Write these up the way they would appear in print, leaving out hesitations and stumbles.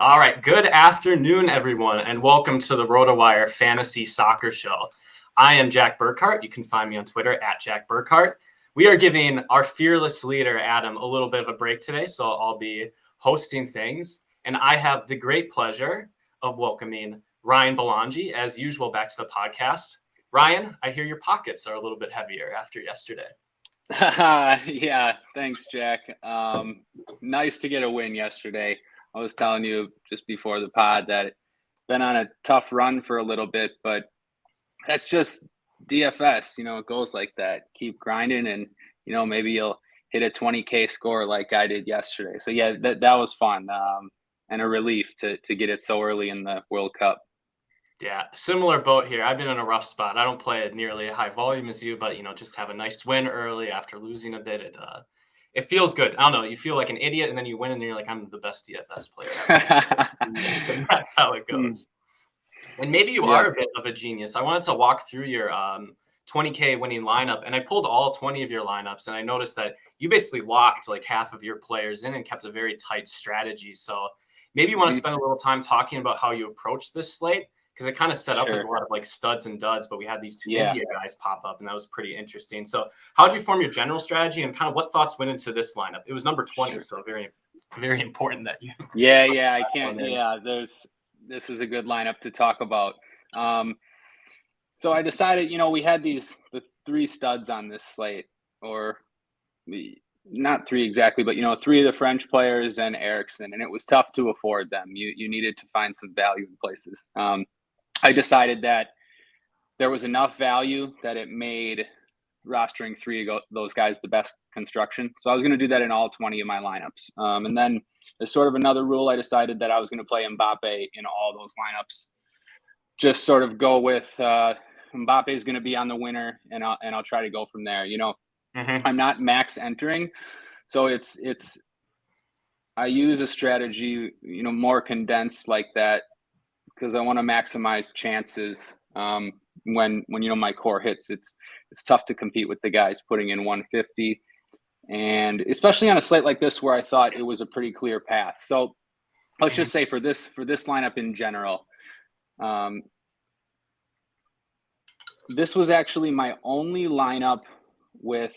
All right, good afternoon, everyone, and welcome to the RotoWire Fantasy Soccer Show. I am Jack Burkart. You can find me on Twitter at Jack Burkart. We are giving our fearless leader, Adam, a little bit of a break today, so I'll be hosting things. And I have the great pleasure of welcoming Ryan Belongia, as usual, back to the podcast. Ryan, I hear your pockets are a little bit heavier after yesterday. Yeah, thanks, Jack. Nice to get a win yesterday. I was telling you just before the pod that it's been on a tough run for a little bit, but that's just DFS. It goes like that. Keep grinding, and maybe you'll hit a 20K score like I did yesterday. So yeah, that was fun, and a relief to get it so early in the World Cup. Yeah, similar boat here. I've been in a rough spot. I don't play at nearly a high volume as you, but just have a nice win early after losing a bit. It feels good. I don't know. You feel like an idiot, and then you win, and you're like, I'm the best DFS player ever. And that's how it goes. And maybe you are a bit of a genius. I wanted to walk through your 20K winning lineup, and I pulled all 20 of your lineups, and I noticed that you basically locked like half of your players in and kept a very tight strategy. So maybe you want to spend a little time talking about how you approach this slate, because it kind of set up as a lot of like studs and duds, but we had these Tunisia guys pop up, and that was pretty interesting. So how did you form your general strategy, and kind of what thoughts went into this lineup? It was number 20, so very, very important that you. Yeah, I can't. Yeah, this is a good lineup to talk about. So I decided, we had the three studs on this slate, or not three exactly, but three of the French players and Eriksen, and it was tough to afford them. You needed to find some value in places. I decided that there was enough value that it made rostering three of those guys the best construction. So I was going to do that in all 20 of my lineups. And then as sort of another rule, I decided that I was going to play Mbappe in all those lineups. Just sort of go with Mbappe is going to be on the winner, and I'll try to go from there. I'm not max entering, so it's I use a strategy more condensed like that, because I want to maximize chances when my core hits. It's tough to compete with the guys putting in 150, and especially on a slate like this where I thought it was a pretty clear path. So let's just say for this lineup in general, this was actually my only lineup with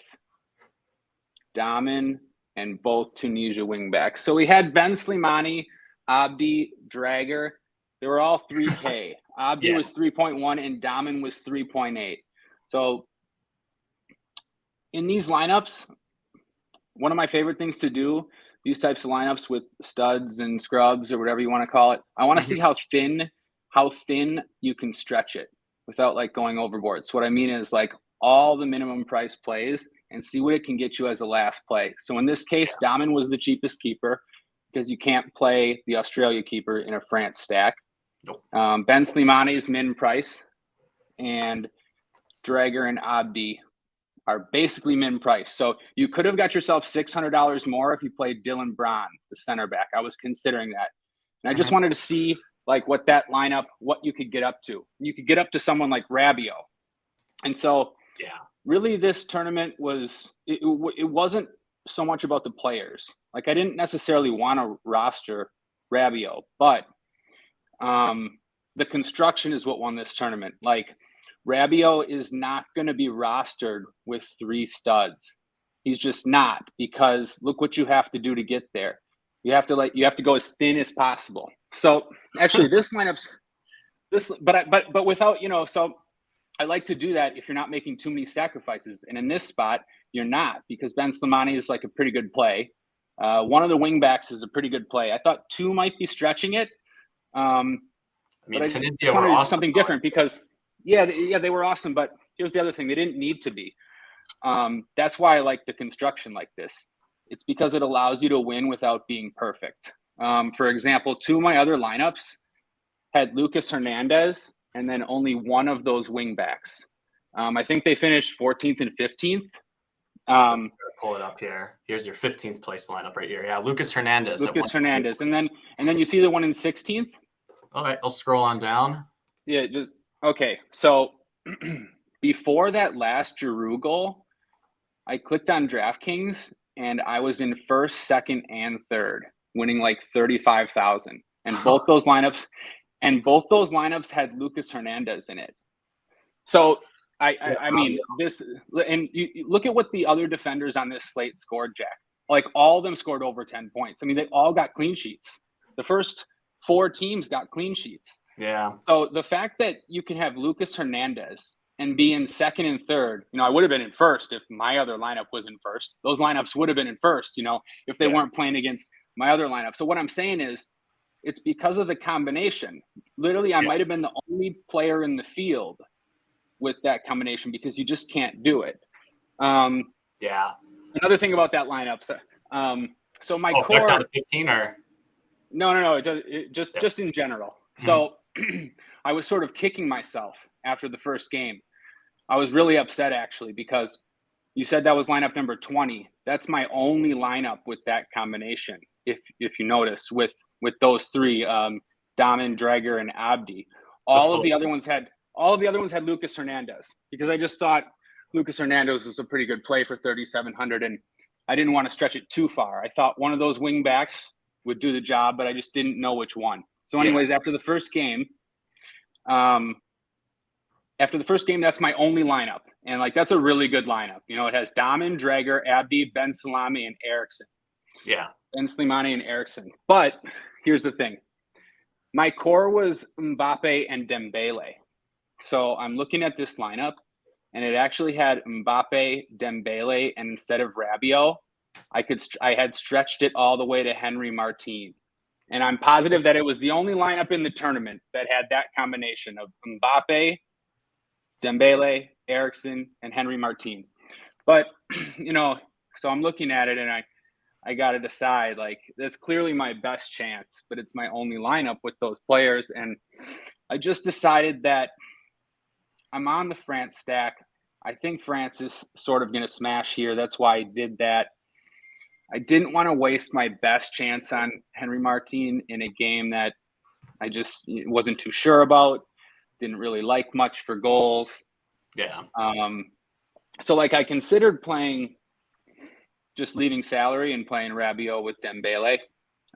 Damen and both Tunisia wingbacks. So we had Ben Slimani, Abdi, Drager. They were all 3K. Abdi was 3.1 and Damen was 3.8. So in these lineups, one of my favorite things to do, these types of lineups with studs and scrubs or whatever you want to call it, I want to see how thin you can stretch it without like going overboard. So what I mean is like all the minimum price plays and see what it can get you as a last play. So in this case, Damen was the cheapest keeper because you can't play the Australia keeper in a France stack. Ben Slimani's min price and Drager and Abdi are basically min price. So you could have got yourself $600 more if you played Dylan Braun, the center back. I was considering that. And I just wanted to see like what that lineup, what you could get up to. You could get up to someone like Rabiot. And so really this tournament it wasn't so much about the players. Like I didn't necessarily want to roster Rabiot, but the construction is what won this tournament. Like Rabiot is not going to be rostered with three studs. He's just not, because look what you have to do to get there. You have to go as thin as possible. So actually this lineup's but without, so I like to do that if you're not making too many sacrifices. And in this spot, you're not, because Ben Slimani is like a pretty good play. One of the wingbacks is a pretty good play. I thought two might be stretching it. But I just wanted to do something different because, they were awesome. But here's the other thing. They didn't need to be. That's why I like the construction like this. It's because it allows you to win without being perfect. For example, two of my other lineups had Lucas Hernandez and then only one of those wingbacks. I think they finished 14th and 15th. Pull it up here. Here's your 15th place lineup right here. Yeah, Lucas Hernandez. And then you see the one in 16th. All right, I'll scroll on down. Yeah, just okay. So before that last Giroud goal, I clicked on DraftKings and I was in first, second, and third, winning like 35,000. and both those lineups had Lucas Hernandez in it. So I mean this, and you look at what the other defenders on this slate scored, Jack. Like all of them scored over 10 points. I mean, they all got clean sheets. The first 4 teams got clean sheets. Yeah. So the fact that you can have Lucas Hernandez and be in second and third, I would have been in first if my other lineup was in first. Those lineups would have been in first, if they weren't playing against my other lineup. So what I'm saying is, it's because of the combination. Literally, I might have been the only player in the field with that combination because you just can't do it. Another thing about that lineup. So my core down to 15 or no, just in general. So I was sort of kicking myself after the first game. I was really upset actually because you said that was lineup number 20. That's my only lineup with that combination. If you notice with those 3, Daman, Drager, and Abdi. All of the other ones had Lucas Hernandez because I just thought Lucas Hernandez was a pretty good play for 3,700, and I didn't want to stretch it too far. I thought one of those wing backs would do the job, but I just didn't know which one. So anyways, after the first game, that's my only lineup. And that's a really good lineup. It has Daman, Drager, Abdi, Ben Salami, and Eriksson. Yeah. Ben Slimani and Eriksson. But here's the thing. My core was Mbappe and Dembele. So I'm looking at this lineup, and it actually had Mbappe, Dembele, and instead of Rabiot, I had stretched it all the way to Henry Martin. And I'm positive that it was the only lineup in the tournament that had that combination of Mbappe, Dembele, Eriksson, and Henry Martin. But, so I'm looking at it, and I got to decide, that's clearly my best chance, but it's my only lineup with those players. And I just decided that I'm on the France stack. I think France is sort of going to smash here. That's why I did that. I didn't want to waste my best chance on Henry Martin in a game that I just wasn't too sure about. Didn't really like much for goals. Yeah. So I considered playing, just leaving salary and playing Rabiot with Dembele.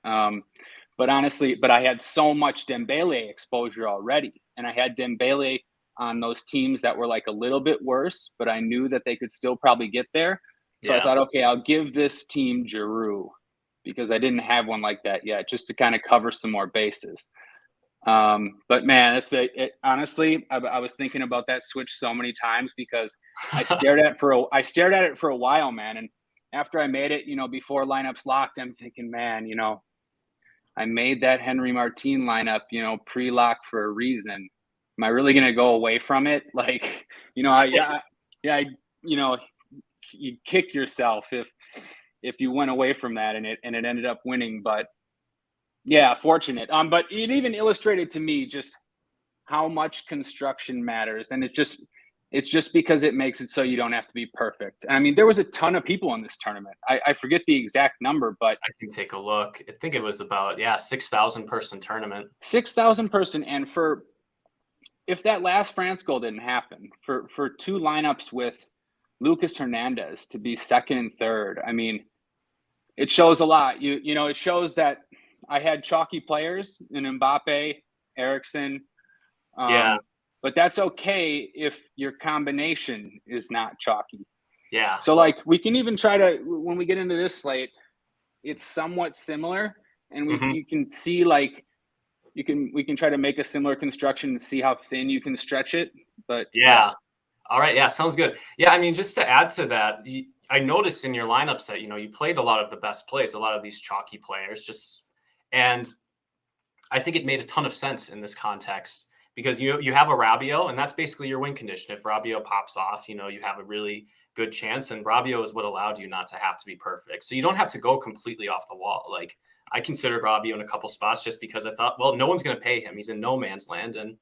But I had so much Dembele exposure already. And I had Dembele on those teams that were a little bit worse, but I knew that they could still probably get there. So I thought, okay, I'll give this team Giroud because I didn't have one like that yet, just to kind of cover some more bases. But man, honestly, I was thinking about that switch so many times because I stared at it for a while, man. And after I made it, before lineups locked, I'm thinking, man, I made that Henry Martin lineup, pre-lock for a reason. Am I really going to go away from it? You'd kick yourself if you went away from that and it ended up winning. But yeah, fortunate. But it even illustrated to me just how much construction matters, and it's just because it makes it so you don't have to be perfect. I mean, there was a ton of people in this tournament. I forget the exact number, but I can take a look. I think it was about 6,000 person tournament. 6,000 person, and if that last France goal didn't happen, for 2 lineups with Lucas Hernandez to be second and third, I mean, it shows a lot. It shows that I had chalky players in Mbappe, Eriksson. But that's okay if your combination is not chalky. Yeah. So we can even try to, when we get into this slate, it's somewhat similar, and you can see we can try to make a similar construction and see how thin you can stretch it. But yeah. All right. Yeah. Sounds good. Yeah. I mean, just to add to that, I noticed in your lineups that, you played a lot of the best plays, a lot of these chalky players and I think it made a ton of sense in this context because you have a Rabiot, and that's basically your win condition. If Rabiot pops off, you have a really good chance, and Rabiot is what allowed you not to have to be perfect. So you don't have to go completely off the wall. I considered Rabiot in a couple spots just because I thought, well, no one's going to pay him. He's in no man's land, and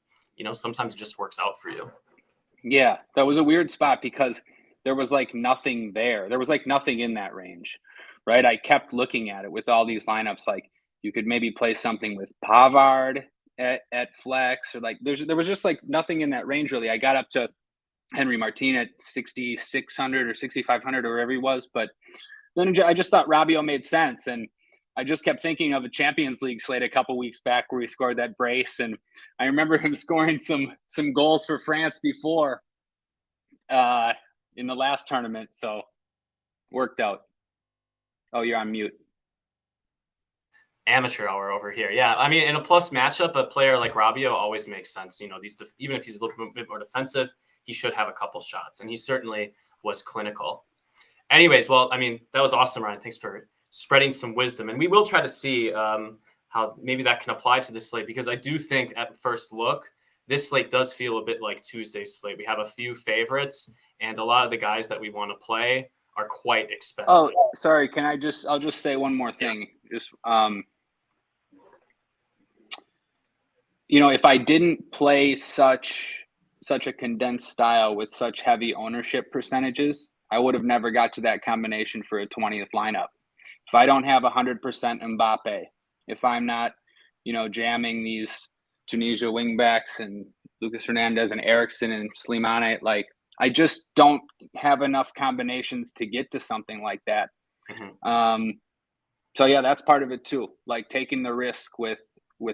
sometimes it just works out for you. Yeah, that was a weird spot because there was nothing there. There was nothing in that range, right? I kept looking at it with all these lineups. You could maybe play something with Pavard at flex, or there was just nothing in that range really. I got up to Henry Martin at 6,600 or 6,500 or wherever he was, but then I just thought Rabiot made sense. And I just kept thinking of a Champions League slate a couple weeks back where he scored that brace, and I remember him scoring some goals for France before in the last tournament, so worked out. Oh, you're on mute. Amateur hour over here. Yeah, I mean, in a plus matchup, a player like Rabiot always makes sense. You know, even if he's a little bit more defensive, he should have a couple shots, and he certainly was clinical. Anyways, well, I mean, that was awesome, Ryan. Thanks for spreading some wisdom. And we will try to see how maybe that can apply to this slate, because I do think at first look, this slate does feel a bit like Tuesday's slate. We have a few favorites, and a lot of the guys that we want to play are quite expensive. Oh, sorry. I'll just say one more thing. Yeah. Just, if I didn't play such a condensed style with such heavy ownership percentages, I would have never got to that combination for a 20th lineup. If I don't have 100% Mbappe, if I'm not, jamming these Tunisia wingbacks and Lucas Hernandez and Eriksen and Slimane, like I just don't have enough combinations to get to something like that. Mm-hmm. So yeah, that's part of it too. Like taking the risk with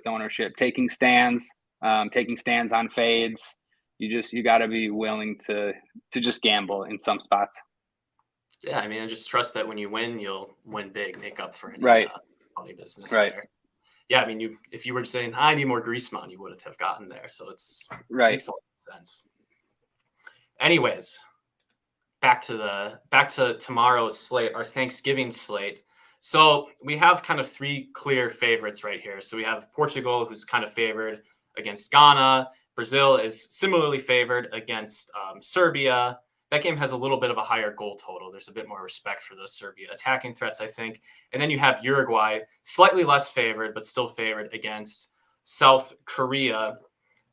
ownership, taking stands on fades. You got to be willing to just gamble in some spots. Yeah, I mean, I just trust that when you win, you'll win big, make up for any money business there. Yeah, I mean, if you were saying, I need more Griezmann, you wouldn't have gotten there. So it makes a lot of sense. Anyways, back to tomorrow's slate, our Thanksgiving slate. So we have kind of three clear favorites right here. So we have Portugal, who's kind of favored against Ghana. Brazil is similarly favored against Serbia. That game has a little bit of a higher goal total. There's a bit more respect for the Serbia attacking threats, I think. And then you have Uruguay, slightly less favored, but still favored against South Korea.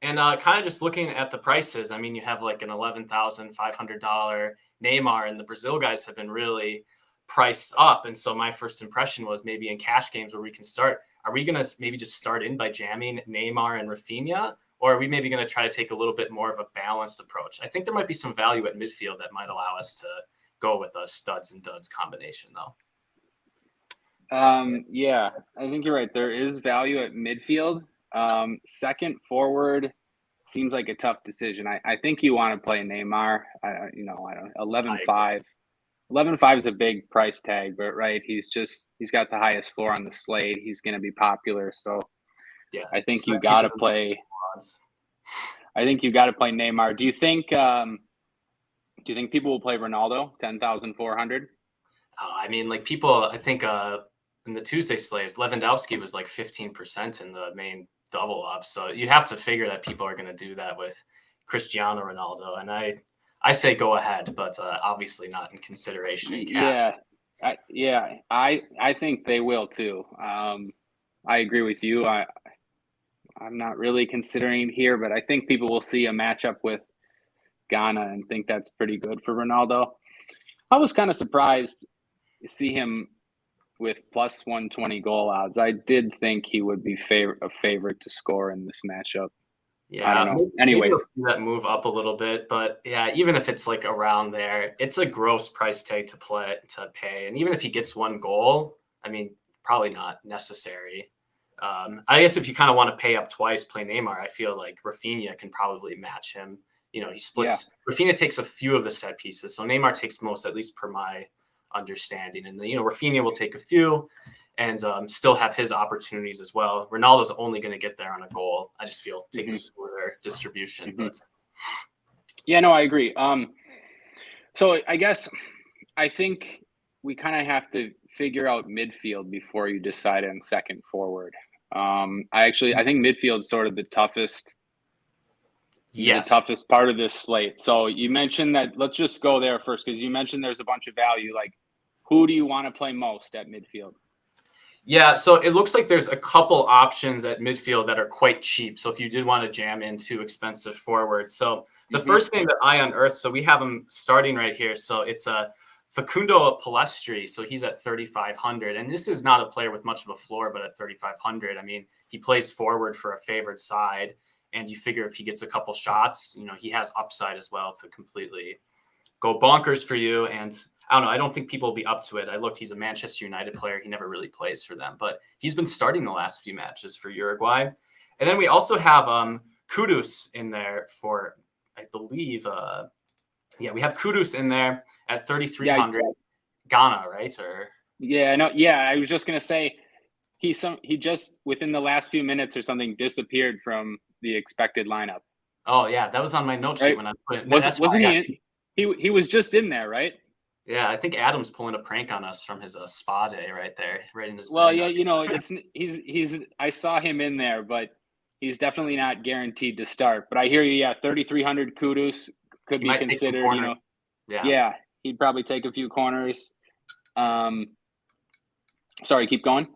And kind of just looking at the prices, I mean, you have like an $11,500 Neymar, and the Brazil guys have been really priced up. And so my first impression was maybe in cash games where we can start, are we going to maybe just start in by jamming Neymar and Rafinha? Or are we maybe going to try to take a little bit more of a balanced approach? I think there might be some value at midfield that might allow us to go with a studs and duds combination, though. Yeah, I think you're right. There is value at midfield. Second forward seems like a tough decision. I think you want to play Neymar. I don't 11.5. 11.5 is a big price tag, but he's got the highest floor on the slate. He's going to be popular, so yeah, I think you got to play. I think you got to play Neymar. Do you think people will play Ronaldo 10,400? I mean, like people, I think in the Tuesday slate, Lewandowski was like 15% in the main double up. So you have to figure that people are going to do that with Cristiano Ronaldo, and I say go ahead, but obviously not in consideration in cash. I think they will too. I agree with you. I'm not really considering here, but I think people will see a matchup with Ghana and think that's pretty good for Ronaldo. I was kind of surprised to see him with plus 120 goal odds. I did think he would be a favorite to score in this matchup. Yeah, I don't know. Anyways, maybe that move up a little bit, but yeah, even if it's like around there, it's a gross price tag to pay. And even if he gets one goal, I mean, probably not necessary. I guess if you kind of want to pay up twice, play Neymar, I feel like Rafinha can probably match him. He splits. Yeah. Rafinha takes a few of the set pieces, so Neymar takes most, at least per my understanding. And then, Rafinha will take a few and still have his opportunities as well. Ronaldo's only going to get there on a goal. I just feel take a smoother distribution. Mm-hmm. But yeah, no, I agree. So I think we kind of have to figure out midfield before you decide on second forward. I think midfield's sort of the toughest. Yes. The toughest part of this slate. So you mentioned that. Let's just go there first, because you mentioned there's a bunch of value. Like, who do you want to play most at midfield? Yeah, so it looks like there's a couple options at midfield that are quite cheap. So if you did want to jam into expensive forwards. So the first thing that I unearthed, so we have him starting right here. So it's a Facundo Palestri. So he's at 3,500. And this is not a player with much of a floor, but at 3,500, I mean, he plays forward for a favored side. And you figure if he gets a couple shots, he has upside as well to completely go bonkers for you. And I don't know. I don't think people will be up to it. I looked, he's a Manchester United player. He never really plays for them, but he's been starting the last few matches for Uruguay. And then we also have Kudus in there for, I believe, we have Kudus in there at 3,300. Ghana, right? Or yeah, I know. Yeah, I was just gonna say he just within the last few minutes or something disappeared from the expected lineup. Oh yeah, that was on my note sheet when I put it. Wasn't he? He was just in there, right? Yeah, I think Adam's pulling a prank on us from his spa day right there, right in his. Well, yeah, he's. I saw him in there, but he's definitely not guaranteed to start. But I hear you. Yeah, 3,300 Kudus could be considered. Yeah, he'd probably take a few corners. Sorry, keep going.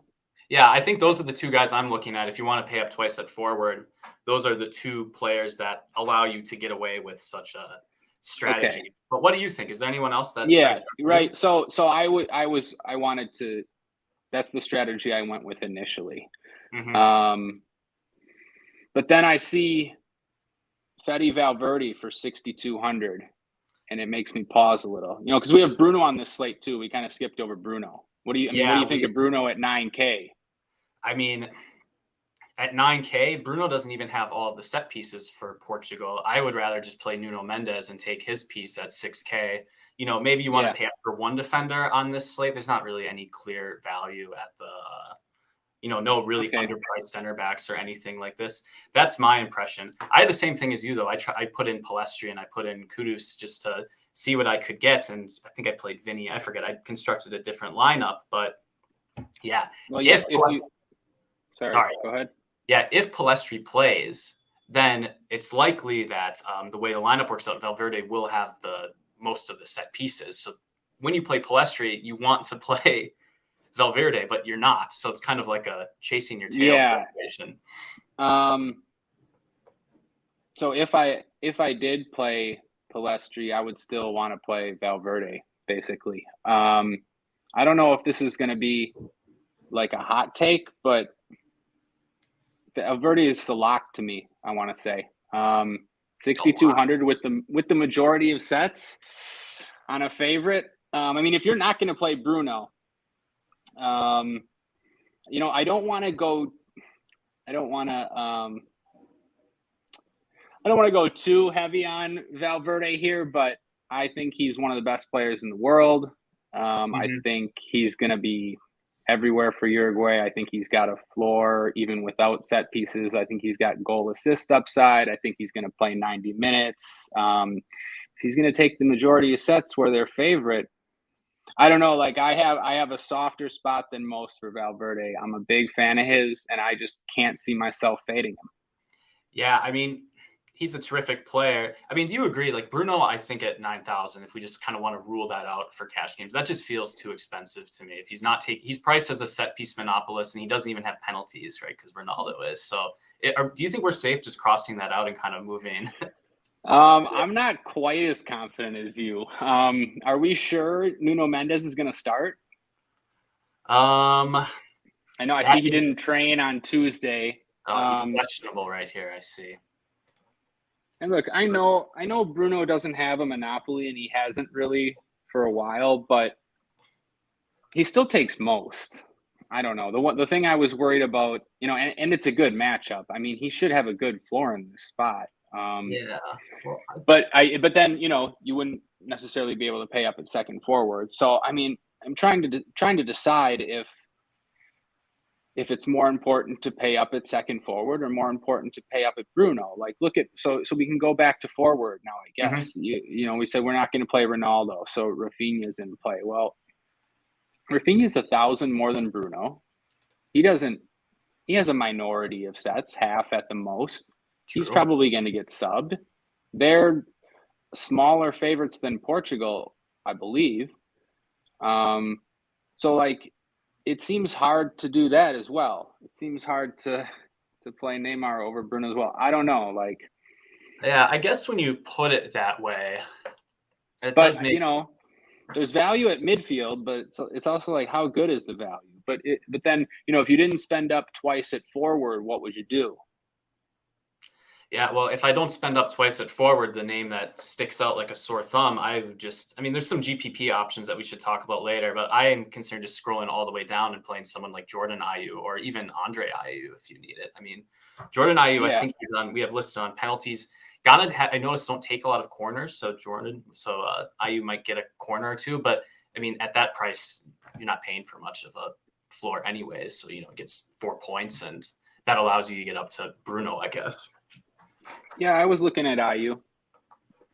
Yeah, I think those are the two guys I'm looking at. If you want to pay up twice at forward, those are the two players that allow you to get away with such a strategy. Okay. But what do you think? Is there anyone else that? Yeah, right. So I wanted to. That's the strategy I went with initially. Mm-hmm. But then I see Fede Valverde for 6,200, and it makes me pause a little. Because we have Bruno on this slate too. We kind of skipped over Bruno. What do you think of Bruno at 9K? I mean, at 9K, Bruno doesn't even have all of the set pieces for Portugal. I would rather just play Nuno Mendes and take his piece at 6K. Maybe you want to pay up for one defender on this slate. There's not really any clear value at the, no really underpriced center backs or anything like this. That's my impression. I had the same thing as you, though. I put in Palestri and I put in Kudus just to see what I could get. And I think I played Vinny. I forget. I constructed a different lineup, but yeah. Well, Sorry, go ahead. Yeah, if Palestri plays, then it's likely that the way the lineup works out, Valverde will have the most of the set pieces. So when you play Palestri, you want to play Valverde, but you're not. So it's kind of like a chasing your tail situation. So if I did play Palestri, I would still want to play Valverde, basically. I don't know if this is going to be like a hot take, but Valverde is the lock to me, I want to say. 6,200 with the majority of sets on a favorite. If you're not going to play Bruno, I don't want to go too heavy on Valverde here, but I think he's one of the best players in the world. I think he's going to be everywhere for Uruguay. I think he's got a floor even without set pieces. I think he's got goal assist upside. I think he's going to play 90 minutes. If he's going to take the majority of sets where they're favorite, I don't know. Like I have a softer spot than most for Valverde. I'm a big fan of his, and I just can't see myself fading him. Yeah, he's a terrific player. Do you agree? Like Bruno, I think at 9,000, if we just kind of want to rule that out for cash games, that just feels too expensive to me. If he's not he's priced as a set piece monopolist, and he doesn't even have penalties, right? Because Ronaldo is. So, do you think we're safe just crossing that out and kind of moving? I'm not quite as confident as you. Are we sure Nuno Mendes is going to start? I know. I see he didn't train on Tuesday. He's questionable right here. I see. And look, I know Bruno doesn't have a monopoly, and he hasn't really for a while, but he still takes most. I don't know. The thing I was worried about, and it's a good matchup. he should have a good floor in this spot. But then you wouldn't necessarily be able to pay up at second forward. So I'm trying to decide if it's more important to pay up at second forward or more important to pay up at Bruno. Like so we can go back to forward now, I guess. Mm-hmm. We said we're not going to play Ronaldo, so Rafinha's in play. Well, Rafinha's 1,000 more than Bruno. He has a minority of sets, half at the most. True. He's probably going to get subbed. They're smaller favorites than Portugal, I believe. It seems hard to do that as well. It seems hard to play Neymar over Bruno as well. I don't know. Yeah, I guess when you put it that way, does make there's value at midfield, but it's also like how good is the value? But then if you didn't spend up twice at forward, what would you do? Yeah, well, if I don't spend up twice at forward, the name that sticks out like a sore thumb, there's some GPP options that we should talk about later, but I am concerned just scrolling all the way down and playing someone like Jordan Ayew or even Andre Ayew if you need it. I mean, Jordan Ayew, I think we have listed on penalties. I noticed don't take a lot of corners, so Ayew might get a corner or two, but I mean, at that price, you're not paying for much of a floor anyways, so it gets 4 points, and that allows you to get up to Bruno, I guess. Yeah, I was looking at Ayew.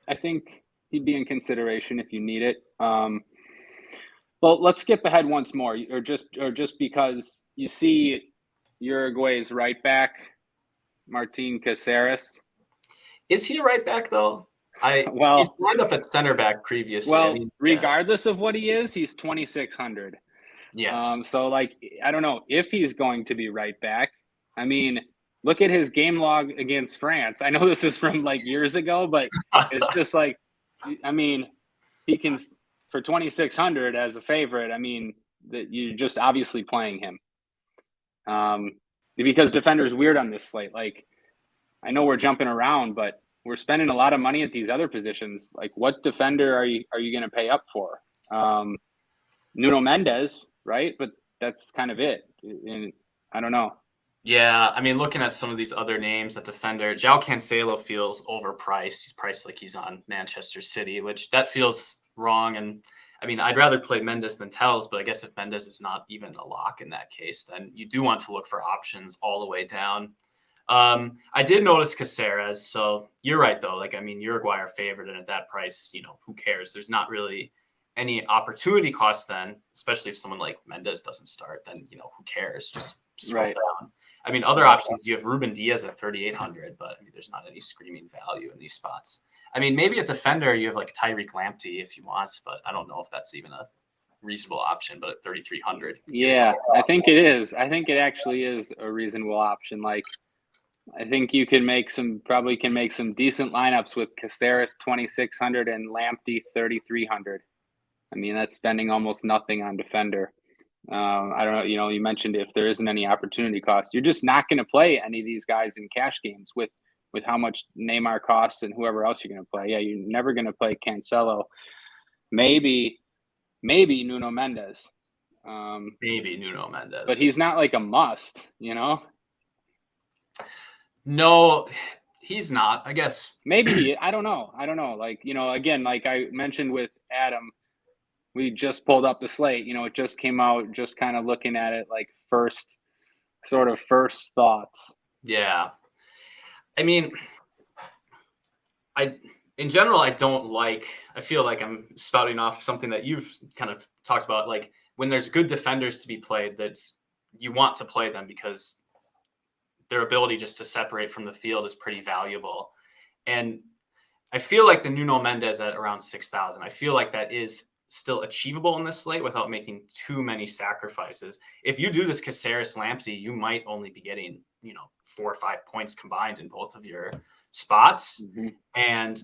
I think he'd be in consideration if you need it. Well, let's skip ahead once more, or just because you see Uruguay's right back, Martin Caceres. Is he a right back though? He's lined up at center back previously. Well, regardless of what he is, he's 2,600. Yes. So I don't know if he's going to be right back. I mean, look at his game log against France. I know this is from years ago, but it's just he can, for 2,600 as a favorite. I mean, that you're just obviously playing him. Because defender's weird on this slate. I know we're jumping around, but we're spending a lot of money at these other positions. What defender are you going to pay up for? Nuno Mendes, right? But that's kind of it. And I don't know. Yeah, I mean, looking at some of these other names, that defender, João Cancelo feels overpriced. He's priced like he's on Manchester City, which that feels wrong. And I mean, I'd rather play Mendes than Telles, but I guess if Mendes is not even a lock in that case, then you do want to look for options all the way down. I did notice Caceres, so you're right though. Uruguay are favored, and at that price, who cares? There's not really any opportunity cost then, especially if someone like Mendes doesn't start, then who cares? Just scroll down. I mean, other options, you have Ruben Diaz at 3,800, but there's not any screaming value in these spots. I mean, maybe a defender, you have Tyreek Lamptey if you want, but I don't know if that's even a reasonable option, but at 3,300. Yeah, I think it is. I think it actually is a reasonable option. I think you can make some decent lineups with Caceres 2,600 and Lamptey 3,300. I mean, that's spending almost nothing on defender. I don't know. You mentioned if there isn't any opportunity cost, you're just not going to play any of these guys in cash games with how much Neymar costs and whoever else you're going to play. Yeah, you're never going to play Cancelo. Maybe Nuno Mendes. Maybe Nuno Mendes, but he's not a must. No, he's not. I guess maybe I don't know. Again, like I mentioned with Adam. We just pulled up the slate. It just came out, just kind of looking at it first thoughts. Yeah. I mean, in general, I feel like I'm spouting off something that you've kind of talked about. When there's good defenders to be played, you want to play them because their ability just to separate from the field is pretty valuable. And I feel like the Nuno Mendes at around 6,000, I feel like that is still achievable in this slate without making too many sacrifices. If you do this Caceres Lamptey, you might only be getting 4 or 5 points combined in both of your spots. Mm-hmm. And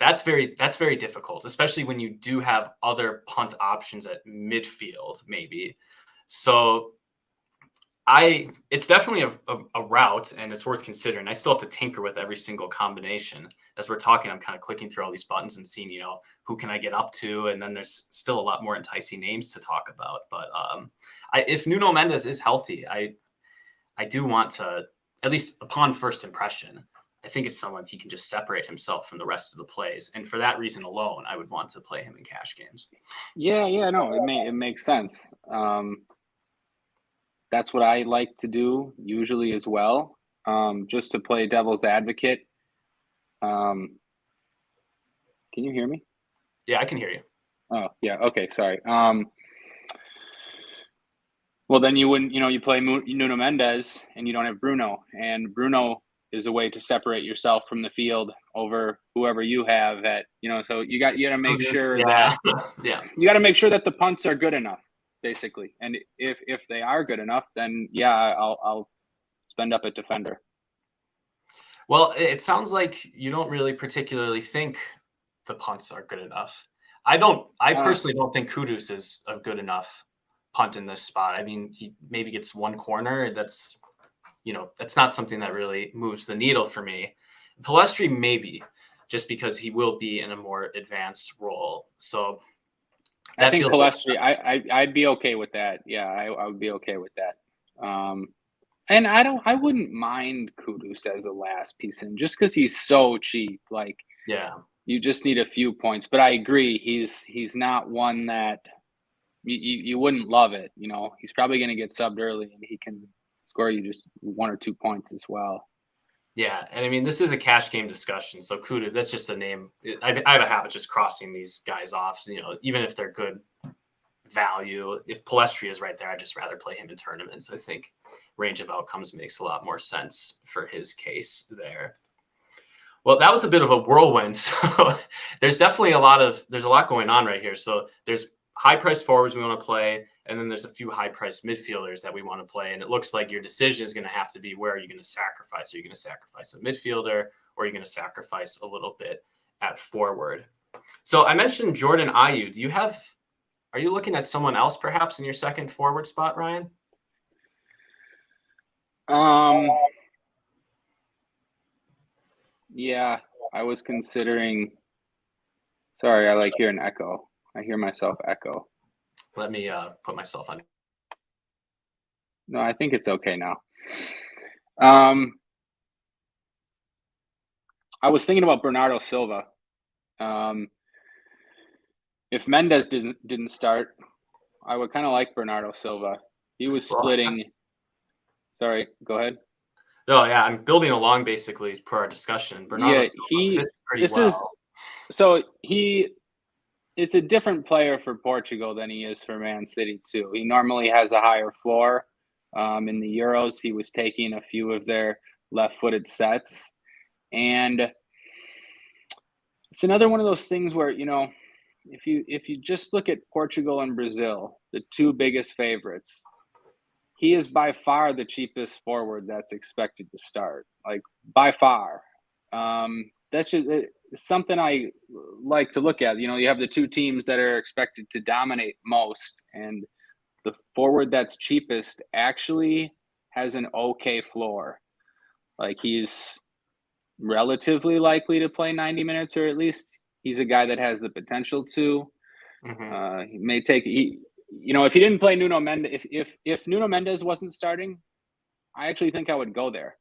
that's very difficult, especially when you do have other punt options at midfield maybe. So it's definitely a route, and it's worth considering. I still have to tinker with every single combination. As we're talking, I'm kind of clicking through all these buttons and seeing, who can I get up to? And then there's still a lot more enticing names to talk about. But if Nuno Mendes is healthy, I do want to, at least upon first impression, I think it's someone he can just separate himself from the rest of the plays. And for that reason alone, I would want to play him in cash games. Yeah, no, it makes sense. That's what I like to do usually as well, just to play devil's advocate. Can you hear me? Yeah, I can hear you. Oh, yeah. Okay, sorry. Well, then you wouldn't, you play Nuno Mendes and you don't have Bruno. And Bruno is a way to separate yourself from the field over whoever you have at, so you got to make sure that you got to make sure that the punts are good enough. Basically, and if they are good enough, then I'll spend up at defender. Well, it sounds like you don't really particularly think the punts are good enough. I personally don't think Kudus is a good enough punt in this spot. I mean, he maybe gets one corner. That's not something that really moves the needle for me. Palestri maybe, just because he will be in a more advanced role. So I think Palestri, I'd be okay with that. Yeah, I would be okay with that. And I wouldn't mind Kudus as a last piece in, just because he's so cheap. Like, yeah, you just need a few points. But I agree, he's not one that you wouldn't love it. You know, he's probably going to get subbed early, and he can score you just 1 or 2 points as well. Yeah, and I mean, this is a cash game discussion, so Kudus, that's just a name. I have a habit just crossing these guys off, you know, even if they're good value. If Palestri is right there, I'd just rather play him in tournaments. I think range of outcomes makes a lot more sense for his case there. Well, that was a bit of a whirlwind. So there's definitely a lot going on right here. So there's high price forwards we want to play, and then there's a few high price midfielders that we want to play. And it looks like your decision is going to have to be, where are you going to sacrifice? Are you going to sacrifice a midfielder, or are you going to sacrifice a little bit at forward? So I mentioned Jordan Ayew. Are you looking at someone else perhaps in your second forward spot, Ryan? Yeah, I was considering. Sorry, I hear an echo. I hear myself echo. Let me put myself on. No, I think it's okay now. I was thinking about Bernardo Silva. If Mendes didn't start, I would kind of like Bernardo Silva. He was splitting. Sorry, go ahead. No, yeah, I'm building along basically per our discussion. Bernardo Silva fits pretty well. It's a different player for Portugal than he is for Man City too. He normally has a higher floor. In the Euros, he was taking a few of their left-footed sets, and it's another one of those things where, you know, if you just look at Portugal and Brazil, the two biggest favorites, he is by far the cheapest forward that's expected to start, like by far. That's just something I like to look at. You know, you have the two teams that are expected to dominate most, and the forward that's cheapest actually has an okay floor. Like, he's relatively likely to play 90 minutes, or at least he's a guy that has the potential to. He may take, if he didn't play Nuno Mendes, if Nuno Mendes wasn't starting, I actually think I would go there.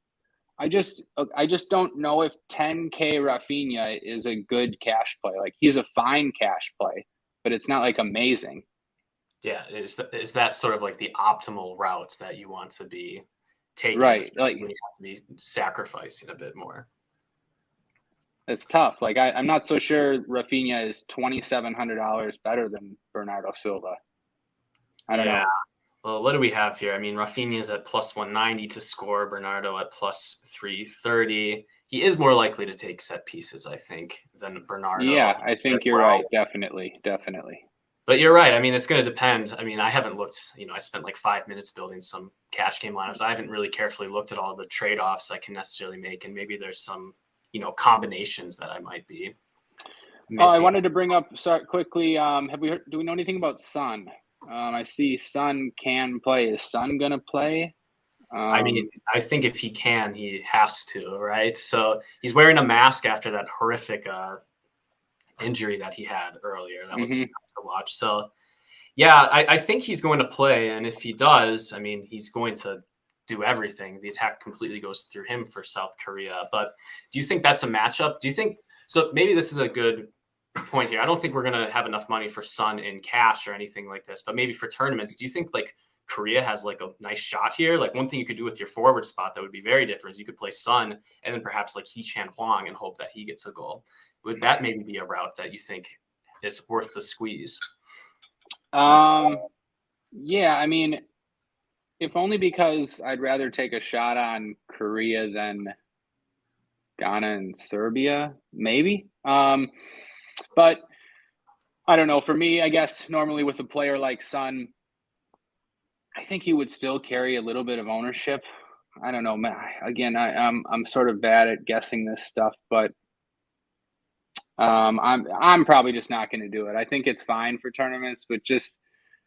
I just don't know if 10K Rafinha is a good cash play. Like, he's a fine cash play, but it's not like amazing. Yeah, is that sort of like the optimal routes that you want to be taking? Right, like when you have to be sacrificing a bit more. It's tough. Like, I'm not so sure Rafinha is $2,700 better than Bernardo Silva. I don't know. Well, what do we have here? I mean, Rafinha is at plus 190 to score. Bernardo at plus 330. He is more likely to take set pieces, I think, than Bernardo. Yeah, I think you're right. Definitely. But you're right. I mean, it's going to depend. I mean, I haven't looked, I spent like 5 minutes building some cash game lineups. I haven't really carefully looked at all the trade-offs I can necessarily make. And maybe there's some, combinations that I might be missing. I wanted to bring up quickly. Do we know anything about Son? I see Son can play. Is Son going to play? I mean, I think if he can, he has to, right? So he's wearing a mask after that horrific injury that he had earlier. That was tough to watch. So, yeah, I think he's going to play. And if he does, I mean, he's going to do everything. The attack completely goes through him for South Korea. But do you think that's a matchup? Do you think – so maybe this is a good point here. I don't think we're going to have enough money for Son in cash or anything like this. But maybe for tournaments, do you think, like, Korea has like a nice shot here? Like, one thing you could do with your forward spot that would be very different is you could play Son and then perhaps like Hee-Chan Huang and hope that he gets a goal. Would that maybe be a route that you think is worth the squeeze? Yeah, I mean, if only because I'd rather take a shot on Korea than Ghana and Serbia, maybe. But I don't know. For me, I guess normally with a player like Son, I think he would still carry a little bit of ownership. I don't know. Again, I'm sort of bad at guessing this stuff, but I'm probably just not going to do it. I think it's fine for tournaments, but just,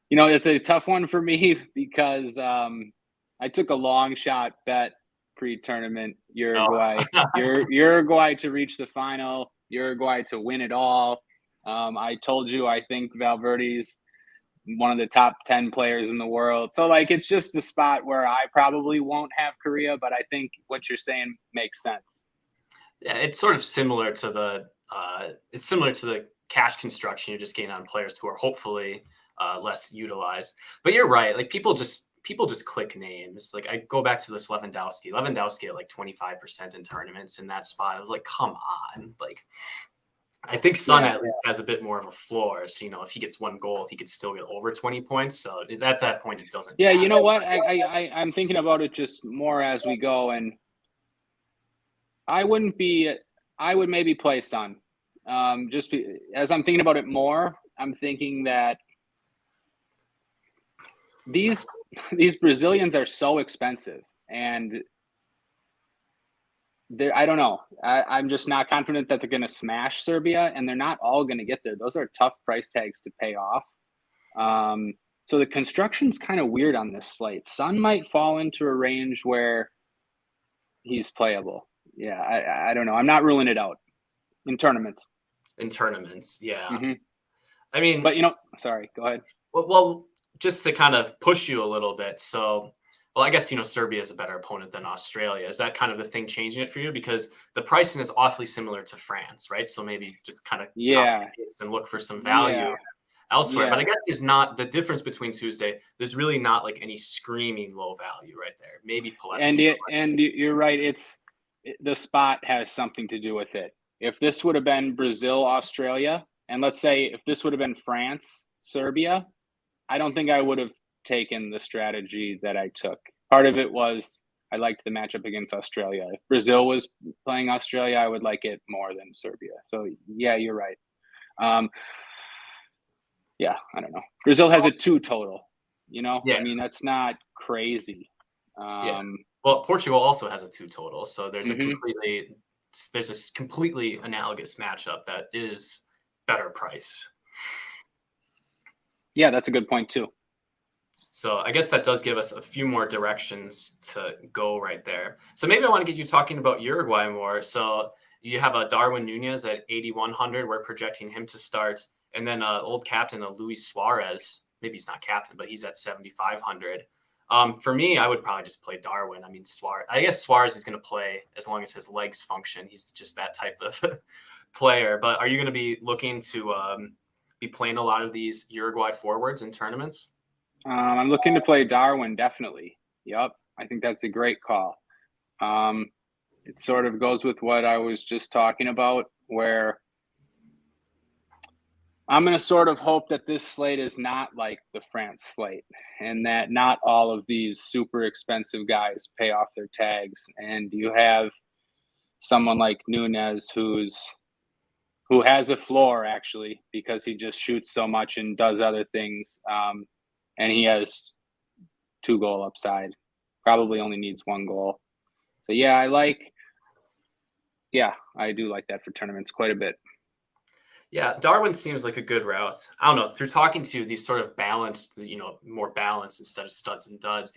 it's a tough one for me because I took a long shot bet pre-tournament Uruguay. Uruguay to reach the final, Uruguay to win it all. I told you I think Valverde's one of the top 10 players in the world. So, like, it's just a spot where I probably won't have Korea, but I think what you're saying makes sense. Yeah, it's sort of similar to the cash construction you're just getting on players who are hopefully less utilized. But you're right. Like people just click names. Like I go back to this Lewandowski at like 25% in tournaments in that spot. I was like, come on. Like I think Son at least has a bit more of a floor. So, if he gets one goal, he could still get over 20 points. So at that point, it doesn't matter. You know what? I'm thinking about it just more as we go. And I would maybe play Son. As I'm thinking about it more, I'm thinking that these Brazilians are so expensive, and I don't know. I'm just not confident that they're going to smash Serbia, and they're not all going to get there. Those are tough price tags to pay off. So the construction's kind of weird on this slate. Son might fall into a range where he's playable. Yeah, I don't know. I'm not ruling it out in tournaments. Yeah. Mm-hmm. I mean, but sorry, go ahead. Well, just to kind of push you a little bit. So, I guess, Serbia is a better opponent than Australia. Is that kind of the thing changing it for you? Because the pricing is awfully similar to France, right? So maybe just kind of and look for some value elsewhere. But I guess there's not the difference between Tuesday. There's really not like any screaming low value right there. Maybe Palestine. And you're right. The spot has something to do with it. If this would have been Brazil, Australia, and let's say if this would have been France, Serbia, I don't think I would have taken the strategy that I took. Part of it was I liked the matchup against Australia. If Brazil was playing Australia, I would like it more than Serbia. So, yeah, you're right. I don't know. Brazil has a 2 total, I mean, that's not crazy. Well, Portugal also has a 2 total. So there's a completely analogous matchup that is better priced. Yeah, that's a good point too. So I guess that does give us a few more directions to go right there. So maybe I want to get you talking about Uruguay more. So you have a Darwin Nunez at 8,100. We're projecting him to start. And then old captain Luis Suarez. Maybe he's not captain, but he's at 7,500. For me, I would probably just play Darwin. I mean, I guess Suarez is going to play as long as his legs function. He's just that type of player. But are you going to be looking to be playing a lot of these Uruguay forwards in tournaments? I'm looking to play Darwin, definitely. Yep. I think that's a great call. It sort of goes with what I was just talking about, where I'm going to sort of hope that this slate is not like the France slate, and that not all of these super expensive guys pay off their tags. And you have someone like Nunez who has a floor, actually, because he just shoots so much and does other things. And he has 2 goal upside, probably only needs 1 goal. So, I do like that for tournaments quite a bit. Yeah, Darwin seems like a good route. I don't know. Through talking to these sort of balanced, more balanced instead of studs and duds,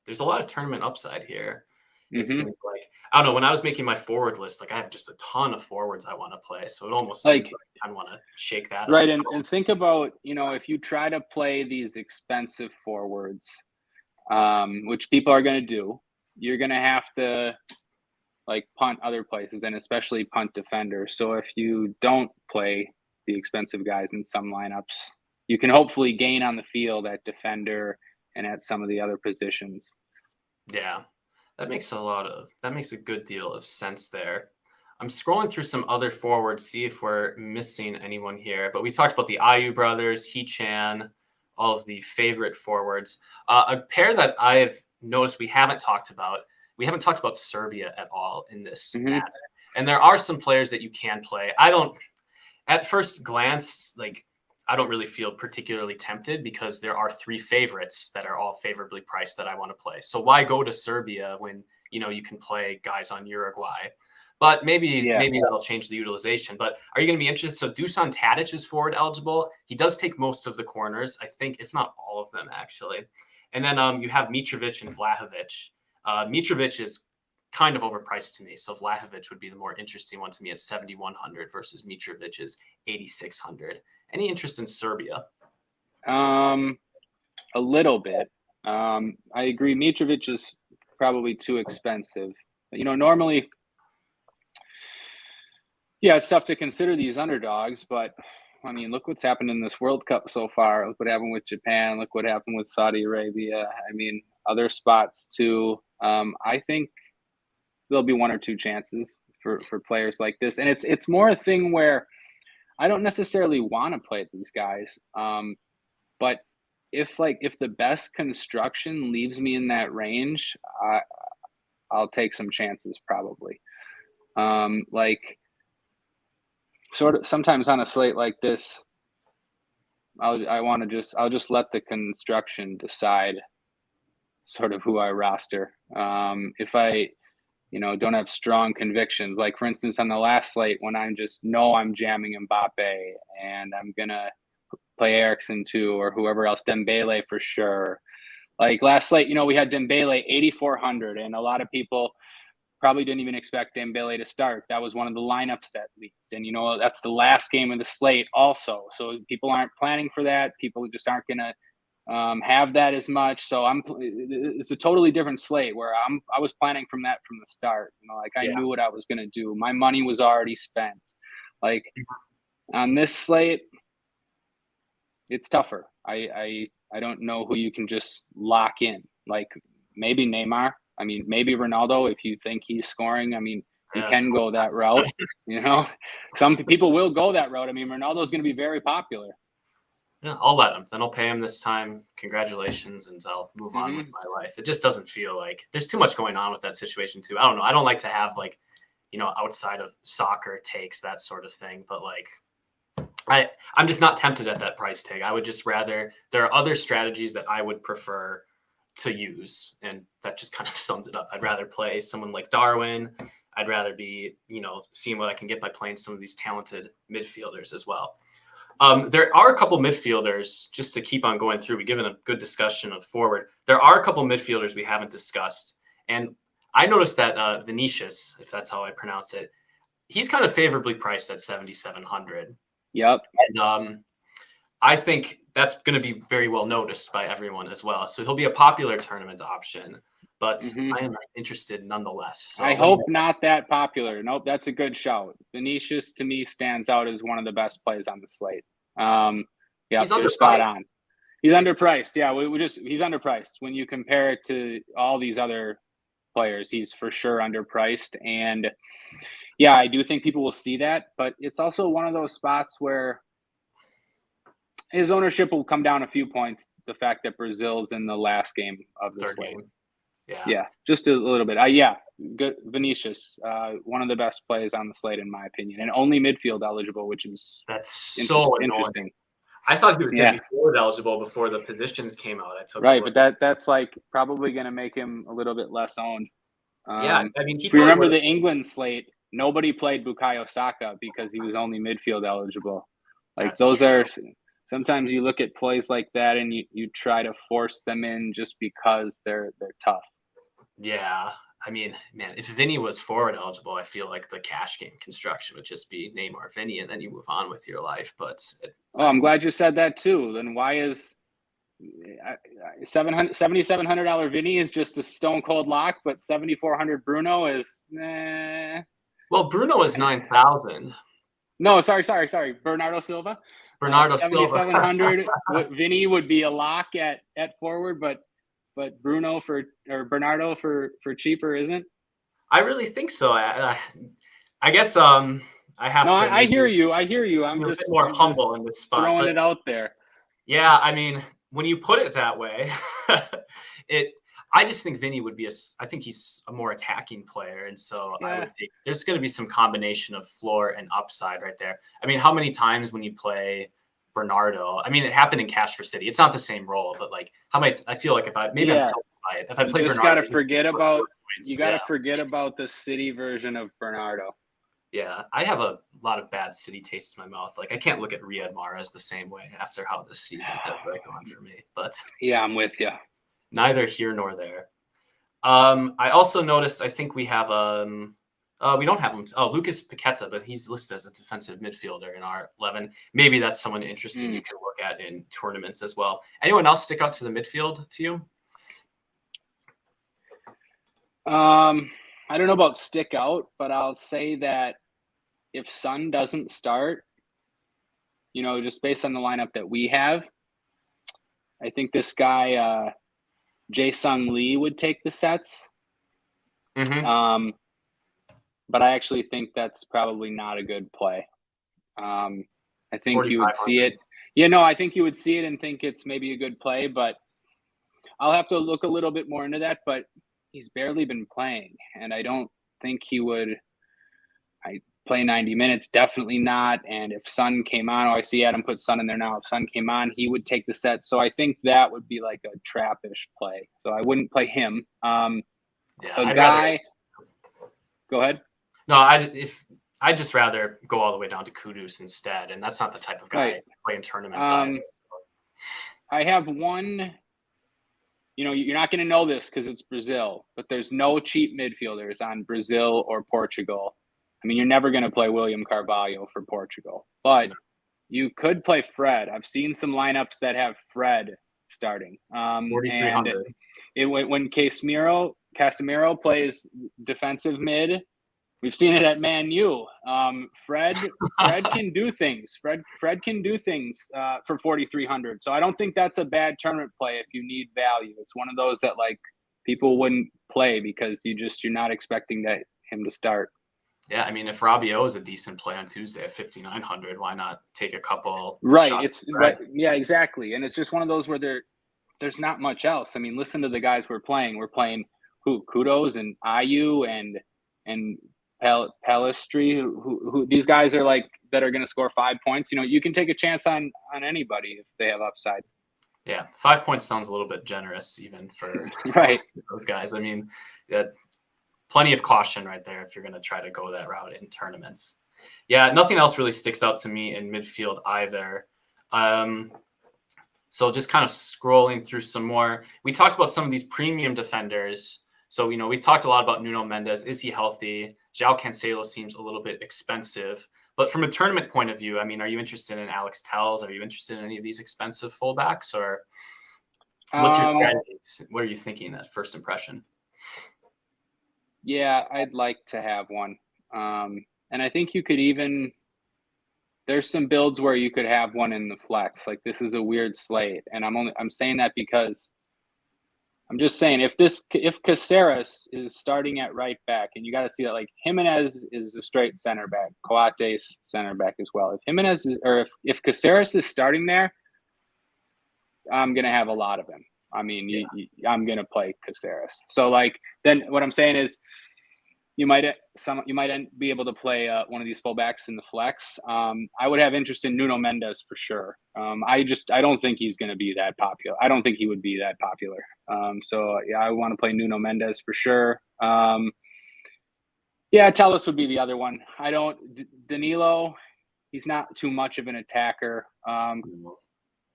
there's a lot of tournament upside here. It seems like, I don't know, when I was making my forward list, like I have just a ton of forwards I want to play. So it almost seems like I want to shake that right, up. And think about, if you try to play these expensive forwards, which people are going to do, you're going to have to punt other places, and especially punt defenders. So if you don't play the expensive guys in some lineups, you can hopefully gain on the field at defender and at some of the other positions. Yeah, that makes a good deal of sense there. I'm scrolling through some other forwards, see if we're missing anyone here. But we talked about the Ayew brothers, Hee-chan, all of the favorite forwards. A pair that I've noticed we haven't talked about Serbia at all in this match. And there are some players that you can play. At first glance, I don't really feel particularly tempted because there are 3 favorites that are all favorably priced that I want to play. So why go to Serbia when, you can play guys on Uruguay? But maybe that'll change the utilization. But are you going to be interested? So Dusan Tadic is forward eligible. He does take most of the corners, I think, if not all of them, actually. And then you have Mitrovic and Vlahovic. Mitrovic is kind of overpriced to me. So Vlahovic would be the more interesting one to me at 7,100 versus Mitrovic's 8,600. Any interest in Serbia? A little bit. I agree. Mitrovic is probably too expensive. Normally, it's tough to consider these underdogs, but I mean, look what's happened in this World Cup so far. Look what happened with Japan. Look what happened with Saudi Arabia. I mean, other spots too. I think there'll be one or two chances for players like this. And it's more a thing where I don't necessarily want to play these guys. But if the best construction leaves me in that range, I'll take some chances probably. Sort of sometimes on a slate like this, I'll just let the construction decide sort of who I roster. If I, don't have strong convictions, like for instance, on the last slate when I'm jamming Mbappe and I'm going to play Eriksen too, or whoever else, Dembele for sure. Like last slate, we had Dembele 8,400 and a lot of people probably didn't even expect Dembele to start. That was one of the lineups that leaked. And, that's the last game of the slate also. So people aren't planning for that. People just aren't going to have that as much. So it's a totally different slate where I was planning from the start. I knew what I was going to do. My money was already spent. Like on this slate, it's tougher. I don't know who you can just lock in. Like maybe Neymar. I mean, maybe Ronaldo, if you think he's scoring. I mean, you can go that route. Some people will go that route. I mean, Ronaldo's going to be very popular. Yeah, I'll let him. Then I'll pay him this time. Congratulations, and I'll move on with my life. It just doesn't feel like there's too much going on with that situation too. I don't know. I don't like to have outside of soccer takes, that sort of thing. But I'm just not tempted at that price tag. I would just rather there are other strategies that I would prefer to use, and that just kind of sums it up. I'd rather play someone like Darwin. I'd rather be, seeing what I can get by playing some of these talented midfielders as well. There are a couple midfielders, just to keep on going through. We've given a good discussion of forward. There are a couple midfielders we haven't discussed. And I noticed that Vinicius, if that's how I pronounce it, he's kind of favorably priced at 7,700. Yep. And I think that's going to be very well noticed by everyone as well. So he'll be a popular tournament option, but I am interested nonetheless. So I hope not that popular. Nope, that's a good shout. Vinicius to me stands out as one of the best plays on the slate. He's you're spot on. He's underpriced. Yeah, he's underpriced. When you compare it to all these other players, he's for sure underpriced. And yeah, I do think people will see that, but it's also one of those spots where his ownership will come down a few points. The fact that Brazil's in the last game of the slate. Yeah, just a little bit. Good. Vinicius, one of the best plays on the slate in my opinion, and only midfield eligible, which is interesting. I thought he was going to be forward eligible before the positions came out. But that's like probably going to make him a little bit less owned. I mean, if you remember the England slate, nobody played Bukayo Saka because he was only midfield eligible. Sometimes you look at plays like that and you try to force them in just because they're tough. Yeah. I mean, man, if Vinny was forward eligible, I feel like the cash game construction would just be Neymar, Vinny, and then you move on with your life. But I'm glad you said that too. Then why is $7,700 Vinny is just a stone cold lock, but 7,400 Bruno is Well, Bruno is 9,000. No, sorry. Bernardo Silva. Bernardo Silva. 7,700. Vinny would be a lock at forward, but Bernardo for cheaper isn't. I really think so. I guess I have to. I hear you. I'm just more humble in this spot. Throwing it out there. Yeah, I mean, when you put it that way, I just think Vinny would be I think he's a more attacking player. And so I would think there's going to be some combination of floor and upside right there. I mean, how many times when you play Bernardo, I mean, it happened in Cash for City. It's not the same role, but how many, I feel like if I play Bernardo, you got to forget about the City version of Bernardo. Yeah, I have a lot of bad City taste in my mouth. I can't look at Riyad Mahrez the same way after how this season has gone for me. But yeah, I'm with you. Neither here nor there. I also noticed, I think we have we don't have him. Oh, Lucas Paqueta, but he's listed as a defensive midfielder in our 11. Maybe that's someone interesting you can look at in tournaments as well. Anyone else stick out to the midfield to you? I don't know about stick out, but I'll say that if Son doesn't start, just based on the lineup that we have, I think this guy, Jae-Sung Lee, would take the sets. Mm-hmm. But I actually think that's probably not a good play. I think you would see it. I think you would see it and think it's maybe a good play, but I'll have to look a little bit more into that. But he's barely been playing, and I don't think he would play 90 minutes. Definitely not. And if Son came on, I see Adam put Son in there now. If Son came on, he would take the set. So I think that would be like a trap-ish play. So I wouldn't play him. Go ahead. No, I'd just rather go all the way down to Kudus instead, and that's not the type of guy I play in tournaments. I have one. You're not going to know this because it's Brazil, but there's no cheap midfielders on Brazil or Portugal. I mean, you're never going to play William Carvalho for Portugal, but you could play Fred. I've seen some lineups that have Fred starting. 4,300. When Casemiro plays defensive mid, we've seen it at Man U. Fred can do things. Fred can do things for 4,300. So I don't think that's a bad tournament play if you need value. It's one of those that people wouldn't play because you're not expecting him to start. Yeah, I mean, if Rabiot is a decent play on Tuesday at 5,900, why not take a couple? Right. Yeah, exactly. And it's just one of those where there's not much else. I mean, listen to the guys we're playing. We're playing Kudos and Ayu and Palestri, who these guys are that are going to score 5 points. You can take a chance on anybody if they have upside. Yeah, 5 points sounds a little bit generous even for those guys. I mean, plenty of caution right there if you're going to try to go that route in tournaments. Yeah, nothing else really sticks out to me in midfield either. So just kind of scrolling through some more. We talked about some of these premium defenders. So, we've talked a lot about Nuno Mendes. Is he healthy? João Cancelo seems a little bit expensive. But from a tournament point of view, I mean, are you interested in Alex Telles? Are you interested in any of these expensive fullbacks? Or what's your strategy? What are you thinking at first impression? Yeah, I'd like to have one. And I think you could there's some builds where you could have one in the flex. This is a weird slate. And I'm saying that because I'm just saying if Caceres is starting at right back, and you got to see that Jimenez is a straight center back, Coates center back as well. If Jimenez if Caceres is starting there, I'm gonna have a lot of him. I mean, I'm gonna play Caceres. So then what I'm saying is, you might be able to play one of these fullbacks in the flex. I would have interest in Nuno Mendes for sure. I don't think he's going to be that popular. I don't think he would be that popular. So I want to play Nuno Mendes for sure. Telles would be the other one. Danilo, he's not too much of an attacker.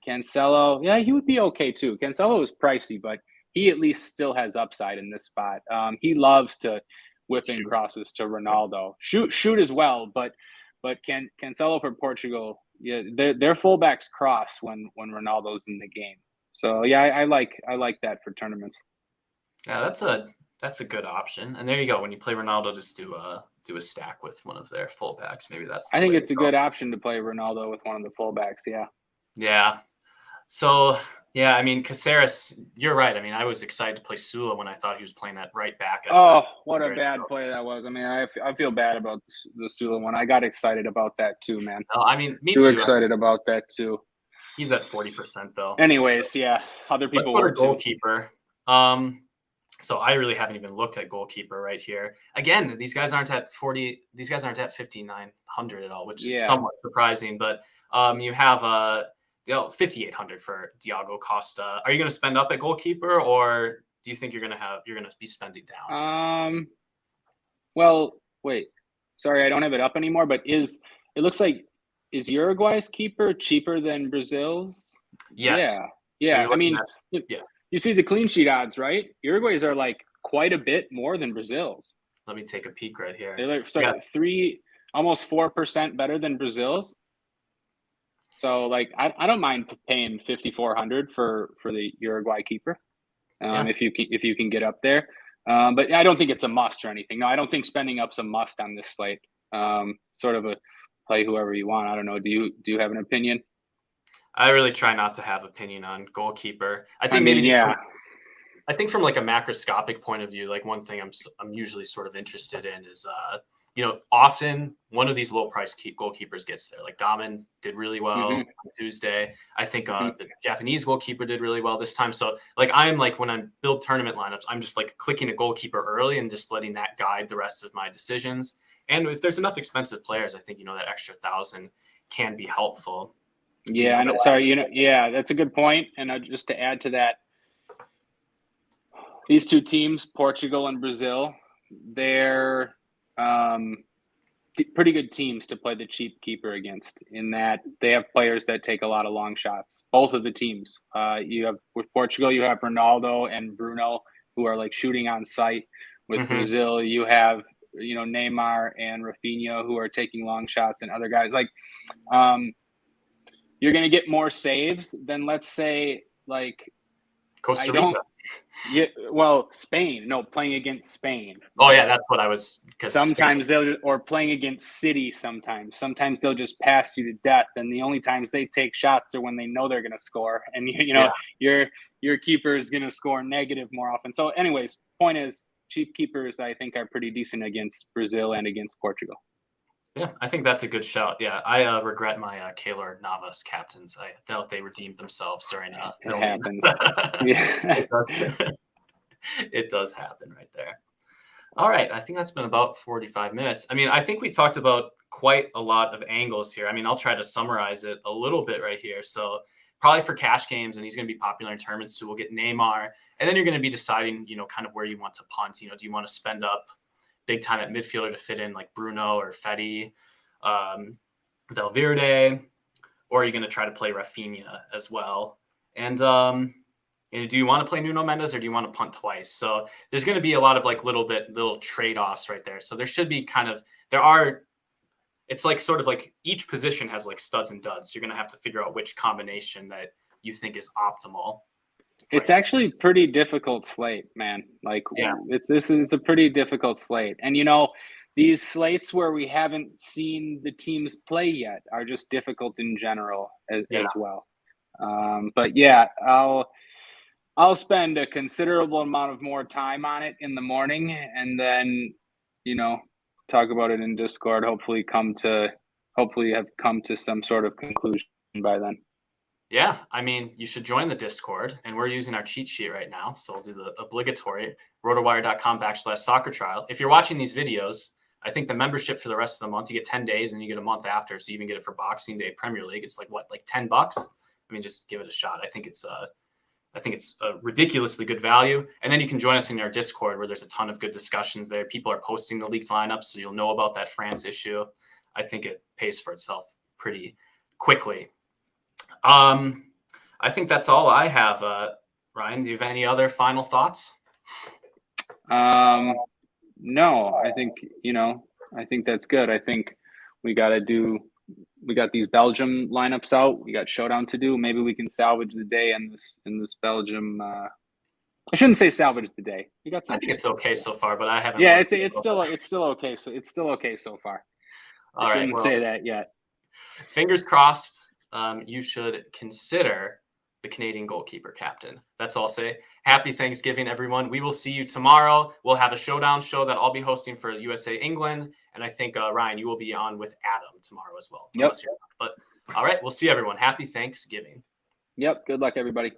Cancelo, he would be okay too. Cancelo is pricey, but he at least still has upside in this spot. He loves to whipping crosses to Ronaldo. Shoot as well, but Cancelo for Portugal, their fullbacks cross when Ronaldo's in the game. So I like that for tournaments. Yeah, that's a good option. And there you go. When you play Ronaldo, just do a stack with one of their fullbacks. Maybe I think it's a good option to play Ronaldo with one of the fullbacks. Yeah. Yeah. So, yeah, I mean, Caceres, you're right. I mean, I was excited to play Sula when I thought he was playing that right back. What a bad play that was. I mean, I feel bad about the Sula one. I got excited about that too, man. No, I mean, me too. Excited about that too. He's at 40% though. Let's people go to Goalkeeper. So I really haven't even looked at Goalkeeper right here. Again, these guys aren't at 40. These guys aren't at 5,900 at all, which is somewhat surprising. But you have 5,800 for Diogo Costa. Are you going to spend up at Goalkeeper, or do you think you're going to be spending down? Well, wait. Sorry, I don't have it up anymore. But it looks like is Uruguay's keeper cheaper than Brazil's? Yes. Yeah. I mean, you see the clean sheet odds, right? Uruguay's are quite a bit more than Brazil's. Let me take a peek right here. They're almost 4% better than Brazil's. So like I don't mind paying 5,400 for the Uruguay keeper, if you can get up there. But I don't think it's a must or anything. No, I don't think spending up's a must on this slate. Sort of a play whoever you want. I don't know. Do you have an opinion? I really try not to have opinion on goalkeeper. I think from like a macroscopic point of view, like one thing I'm usually sort of interested in is often one of these low price goalkeepers gets there. Like Damen did really well on Tuesday. I think the Japanese goalkeeper did really well this time. So like I'm like when I build tournament lineups, I'm just like clicking a goalkeeper early and just letting that guide the rest of my decisions. And if there's enough expensive players, I think that extra 1,000 can be helpful. Yeah, I know. Sorry, that's a good point. And just to add to that, these two teams, Portugal and Brazil, they're pretty good teams to play the cheap keeper against, in that they have players that take a lot of long shots. Both of the teams. You have with Portugal, you have Ronaldo and Bruno, who are like shooting on sight. With Brazil, you have Neymar and Rafinha, who are taking long shots, and other guys. Like you're going to get more saves than, let's say, like Costa Rica. Spain. No, playing against Spain. Oh yeah, that's what I was. Sometimes or playing against City. Sometimes they'll just pass you to death, and the only times they take shots are when they know they're going to score, and your keeper is going to score negative more often. So, anyways, point is, cheap keepers I think are pretty decent against Brazil and against Portugal. Yeah, I think that's a good shout. Yeah, I regret my Keylor Navas captains. I doubt they redeemed themselves during it happens. Yeah. It does happen right there. All right, I think that's been about 45 minutes. I mean, I think we talked about quite a lot of angles here. I mean, I'll try to summarize it a little bit right here. So probably for cash games, and he's going to be popular in tournaments too. We'll get Neymar, and then you're going to be deciding, kind of where you want to punt. Do you want to spend up big time at midfielder to fit in like Bruno or Fetty, Valverde, or are you going to try to play Rafinha as well? And do you want to play Nuno Mendes or do you want to punt twice? So there's going to be a lot of like little trade-offs right there. So there should be it's like sort of like each position has like studs and duds. You're going to have to figure out which combination that you think is optimal. It's actually a pretty difficult slate, man. Like it's a pretty difficult slate. And these slates where we haven't seen the teams play yet are just difficult in general as well. But yeah, I'll spend a considerable amount of more time on it in the morning, and then talk about it in Discord. Hopefully have come to some sort of conclusion by then. Yeah, I mean, you should join the Discord, and we're using our cheat sheet right now. So we'll do the obligatory rotowire.com/soccer trial. If you're watching these videos, I think the membership for the rest of the month, you get 10 days and you get a month after. So you even get it for Boxing Day Premier League. It's like $10? I mean, just give it a shot. I think it's a ridiculously good value. And then you can join us in our Discord where there's a ton of good discussions there. People are posting the leaked lineups, so you'll know about that France issue. I think it pays for itself pretty quickly. I think that's all I have. Ryan, do you have any other final thoughts? No, I think that's good. I think we got these Belgium lineups out. We got showdown to do. Maybe we can salvage the day in this Belgium. I shouldn't say salvage the day. You got some. I think it's okay so far, but I haven't. Yeah, it's still okay. So it's still okay so far. I shouldn't say that yet. Fingers crossed. You should consider the Canadian goalkeeper captain. That's all I'll say. Happy Thanksgiving, everyone. We will see you tomorrow. We'll have a showdown show that I'll be hosting for USA England. And I think, Ryan, you will be on with Adam tomorrow as well. Yep. But all right, we'll see everyone. Happy Thanksgiving. Yep. Good luck, everybody.